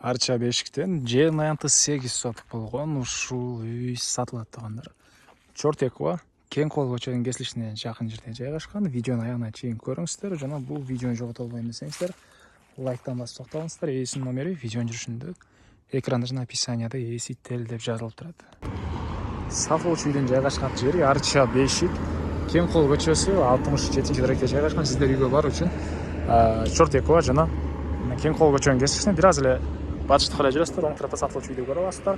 Арча Бешиктен Жен аянты 8 соток болгон ушул үй сатылат туугандар. Чортекова Кең кол көчөнүн кесилишине жакын жерде жайгашкан. Видеону аягына чейин көрүңүздөр жана бул видеону жогото албайм десеңиздер лайктан басып токтолуңуздар. Ээсинин номери видеонун жүрүшүндө экранда жана описанияда ээси тел деп жазылып турат. Сатылуучу үйдүн жайгашкан жери Арча Бешик Кең кол көчөсү 67-даректе жайгашкан. Сиздер үйгө баруу үчүн Чортекова жана Кең кол көчөнүн кесилишине бир аз эле батышты карай жүрөсүздөр, оң тарапта сатылуучу үйдү көрүп аласыздар.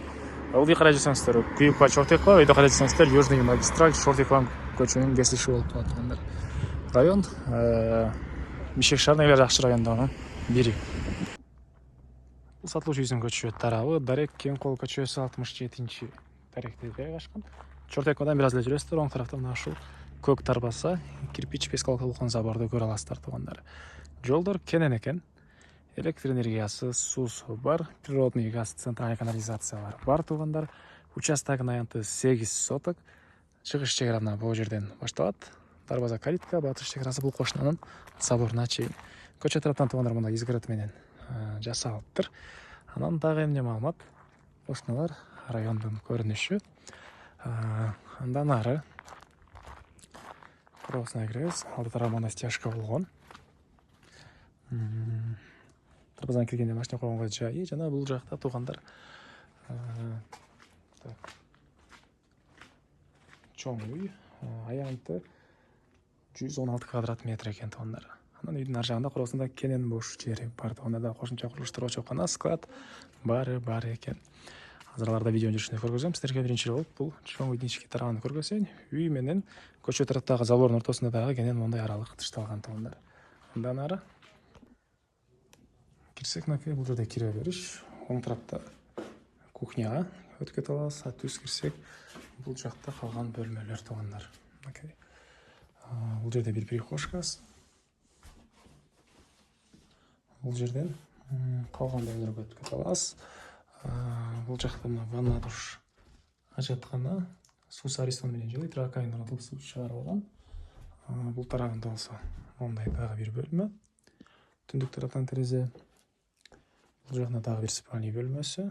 Ылдый карай жүрсөңүздөр Күйүкпа Чортекова, өйдө карай жүрсөңүздөр Южный магистраль Чортекова көчөнүн кесилиши болуп турат туугандар. Район Бишкек шаарынын эң жакшы райондорунун бири. Бул сатылуучу үйдүн көчө тарабы Дарек Кең кол көчөсү 67-даректе жайгашкан. Чортековадан бир аз эле жүрөсүздөр, оң тарапта мына ушул көк тарбаса кирпич пескалкалыкон заборду көрө аласыздар туугандар. Жолдор кенен экен. Электр энергиясы, суусу бар, природный газ, центральный канализациялар бар туугандар. Участогун аянты 8 соток. Чыгыш чегара бул жерден башталат. Дарбаза калитка, батыш чегарасы бул кошунанын заборуна чейин. Көчө тараптан туугандар мында изгород менен жасалыптыр. Анан дагы эмне маалымат? Кошуналар райондун көрүнүшү. Андан ары коросуна киребиз. Алды тарабы мына стяжка болгон. Дарбазадан киргенде машина койгонго жайы жана бул жакта туугандар чоң үй, аянты 116 квадрат метр экен туугандар. Анан үйдүн ар жагында коросунда кенен бош жери бар туугандар. Кошумча курулуштар, очоккана, склад баары бар экен. Азырларда видеонун жүрүшүндө көргөзөм. Сиздерге биринчи болуп бул чоң үйдүн ички тарабын көргөзөйүн. Үй менен көчө тараптагы забордун ортосунда дагы кенен мондай аралык тышталган туугандар. Андан ары кирсек, бул жерде кире бериш. Оң тарапта кухняга өтүп кете алабыз. Түз кирсек, бул жакта калган бөлмөлөр туугандар. Бул жерде бир прихожкасы. Бул жерден калган бөлмөлөргө өтүп кете алабыз. Бул жакта мына ванна душ ажаткана, суу сарысын менен жылыйт, раковина орнотулуп суу чыгарылган. Бул тарабында болсо мондай дагы бир бөлмө. Түндүк тараптан терезе. Бул жагында дагы бир спальный бөлмөсү.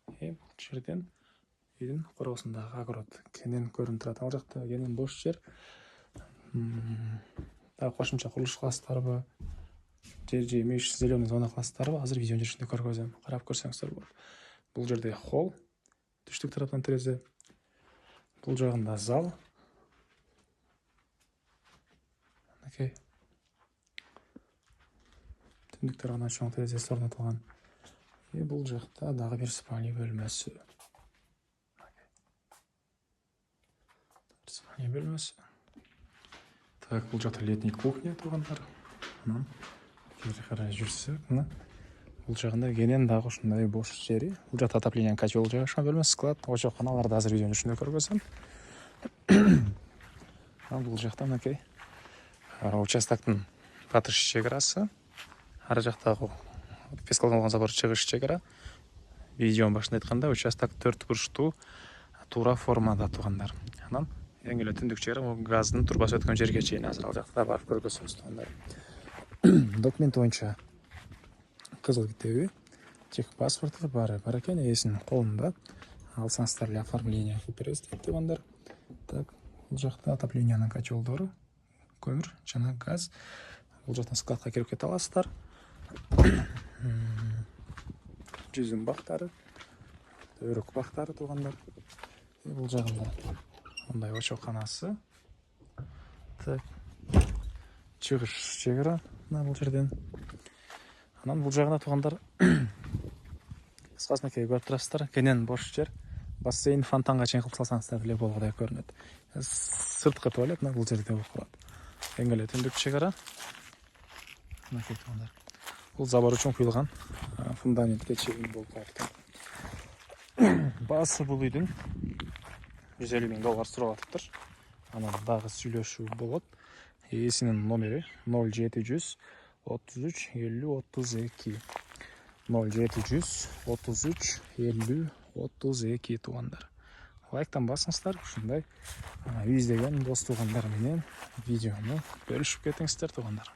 Бул жерден үйдүн короосундагы огород кенен көрүнүп турат. Ал жакта кенен бош жер. Дагы кошумча курулуш кыласыздарбы? Жер жемиш, зеленый зона кыласыздарбы? Азыр видеонун жүрүшүндө көргөзөм. Карап көрсөңүздөр болот. Бул жерде холл, түштүк тараптан терезе. Бул жагында зал. Түндүк тарабынан чоң терезеси орнотулган. Бул жакта дагы бир спальный бөлмөсү. Спальный бөлмөсү. Бул жакта летний кухня туугандар. Анан кери карай жүрсөк, бул жагында кенен дагы ушундай бош жери. Бул жакта отопление котел жайгашкан бөлмөсү, склад, очокканаларды азыр видеонун жүрүшүндө көргөзөм. Бул жакта участоктун батыш чегарасы. Ар жактагы пескалкалыкон забор чыгыш чегара. Видеонун башында айтканда участок 4 бурчтуу туура формада туугандар. Анан эң эле түндүк чегара газдын турбасы өткөн жерге чейин азыр ал жакта барып көргөзөбүз туугандар. Документ боюнча кызыл китеби, техпаспорту бар экен, ээсинин колунда. Алсаңыздар эле оформление кылып беребиз дейт туугандар. Бул жакта отоплениянын котелдору, көмүр жана газ. Бул жактан складка кирип кете аласыздар. Жүзүм бактары, өрөк бактары туугандар. Бул жагында мындай очокканасы. Чыгыш чегара бул жерден. Анан бул жагында туугандар кыскасын көрүп турасыздар. Кенен бош жер. Бассейн, фонтанга чейин кылып салсаңыздар деле болгодай көрүнөт. Сырткы туалет бул жерде болуп турат. Эң эле түндүк чегара. Бул забор үчүн куюлган фундаментке чейин болуп калыптыр. Баасы бул үйдүн $150,000 сурап атыптыр. Анан дагы сүйлөшүү болот. Ээсинин номери 0700 33 50 32. 0700 33 50 32 туугандар. Лайктан басыңыздар, ушундай үй издеген дос туугандар менен видеону бөлүшүп кетиңиздер туугандар.